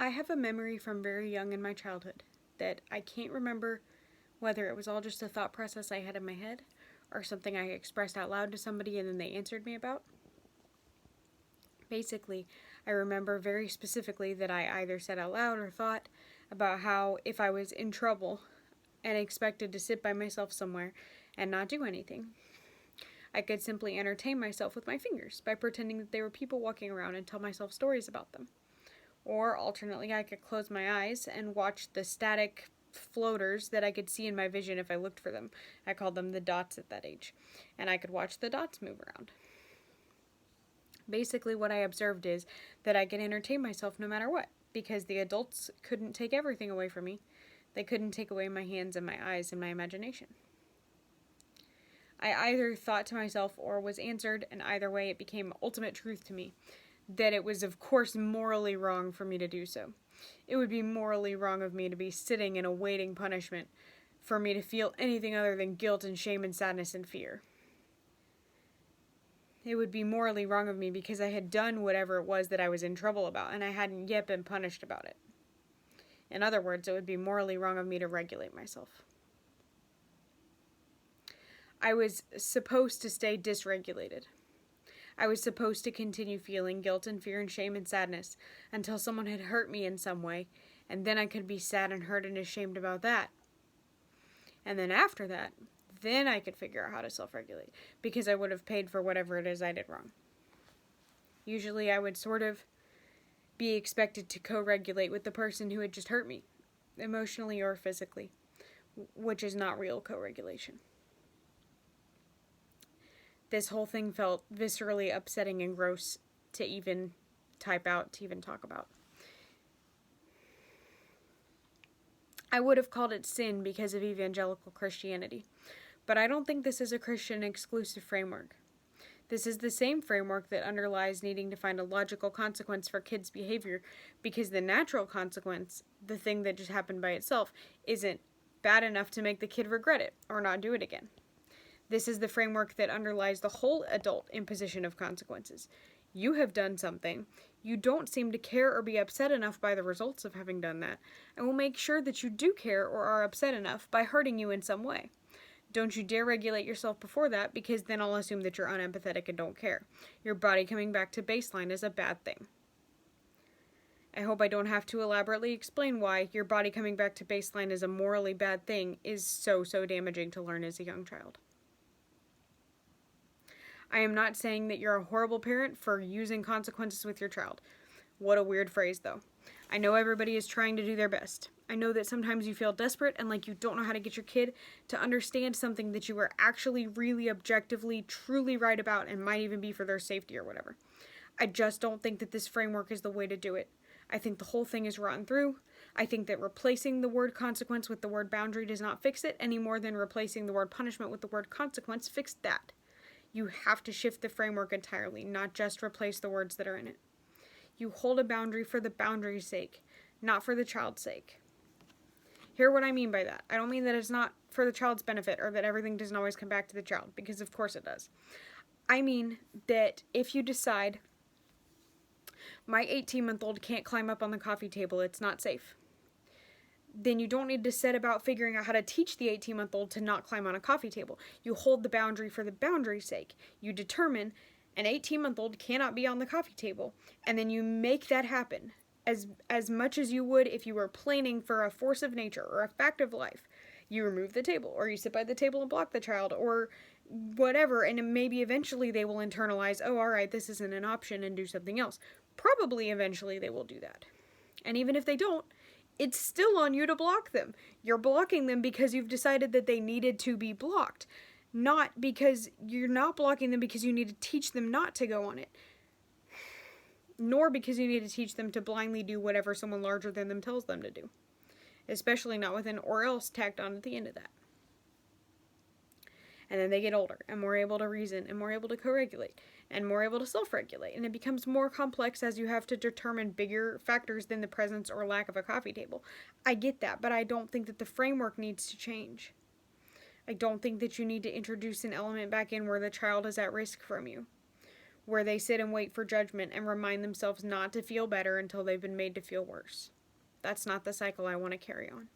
I have a memory from very young in my childhood that I can't remember whether it was all just a thought process I had in my head or something I expressed out loud to somebody and then they answered me about. Basically, I remember very specifically that I either said out loud or thought about how if I was in trouble and expected to sit by myself somewhere and not do anything, I could simply entertain myself with my fingers by pretending that there were people walking around and tell myself stories about them. Or alternately, I could close my eyes and watch the static floaters that I could see in my vision if I looked for them. I called them the dots at that age. And I could watch the dots move around. Basically, what I observed is that I could entertain myself no matter what, because the adults couldn't take everything away from me. They couldn't take away my hands and my eyes and my imagination. I either thought to myself or was answered, and either way it became ultimate truth to me, that it was of course morally wrong for me to do so. It would be morally wrong of me to be sitting and awaiting punishment, for me to feel anything other than guilt and shame and sadness and fear. It would be morally wrong of me because I had done whatever it was that I was in trouble about, and I hadn't yet been punished about it. In other words, it would be morally wrong of me to regulate myself. I was supposed to stay dysregulated. I was supposed to continue feeling guilt and fear and shame and sadness until someone had hurt me in some way, and then I could be sad and hurt and ashamed about that. And then after that, then I could figure out how to self-regulate, because I would have paid for whatever it is I did wrong. Usually I would sort of be expected to co-regulate with the person who had just hurt me, emotionally or physically, which is not real co-regulation. This whole thing felt viscerally upsetting and gross to even type out, to even talk about. I would have called it sin because of evangelical Christianity, but I don't think this is a Christian exclusive framework. This is the same framework that underlies needing to find a logical consequence for kids' behavior, because the natural consequence, the thing that just happened by itself, isn't bad enough to make the kid regret it or not do it again. This is the framework that underlies the whole adult imposition of consequences. You have done something. You don't seem to care or be upset enough by the results of having done that, and will make sure that you do care or are upset enough by hurting you in some way. Don't you dare regulate yourself before that, because then I'll assume that you're unempathetic and don't care. Your body coming back to baseline is a bad thing. I hope I don't have to elaborately explain why your body coming back to baseline is a morally bad thing is so damaging to learn as a young child. I am not saying that you're a horrible parent for using consequences with your child. What a weird phrase, though. I know everybody is trying to do their best. I know that sometimes you feel desperate and like you don't know how to get your kid to understand something that you are actually really objectively, truly right about and might even be for their safety or whatever. I just don't think that this framework is the way to do it. I think the whole thing is rotten through. I think that replacing the word consequence with the word boundary does not fix it any more than replacing the word punishment with the word consequence fixed that. You have to shift the framework entirely, not just replace the words that are in it. You hold a boundary for the boundary's sake, not for the child's sake. Hear what I mean by that. I don't mean that it's not for the child's benefit or that everything doesn't always come back to the child, because of course it does. I mean that if you decide, my 18-month-old can't climb up on the coffee table, it's not safe, then you don't need to set about figuring out how to teach the 18-month-old to not climb on a coffee table. You hold the boundary for the boundary's sake. You determine an 18-month-old cannot be on the coffee table, and then you make that happen as much as you would if you were planning for a force of nature or a fact of life. You remove the table, or you sit by the table and block the child, or whatever, and maybe eventually they will internalize, oh, all right, this isn't an option, and do something else. Probably eventually they will do that. And even if they don't, it's still on you to block them. You're blocking them because you've decided that they needed to be blocked, not because you're not blocking them because you need to teach them not to go on it, nor because you need to teach them to blindly do whatever someone larger than them tells them to do, especially not with an or else tacked on at the end of that. And then they get older and more able to reason and more able to co-regulate and more able to self-regulate. And it becomes more complex as you have to determine bigger factors than the presence or lack of a coffee table. I get that, but I don't think that the framework needs to change. I don't think that you need to introduce an element back in where the child is at risk from you, where they sit and wait for judgment and remind themselves not to feel better until they've been made to feel worse. That's not the cycle I want to carry on.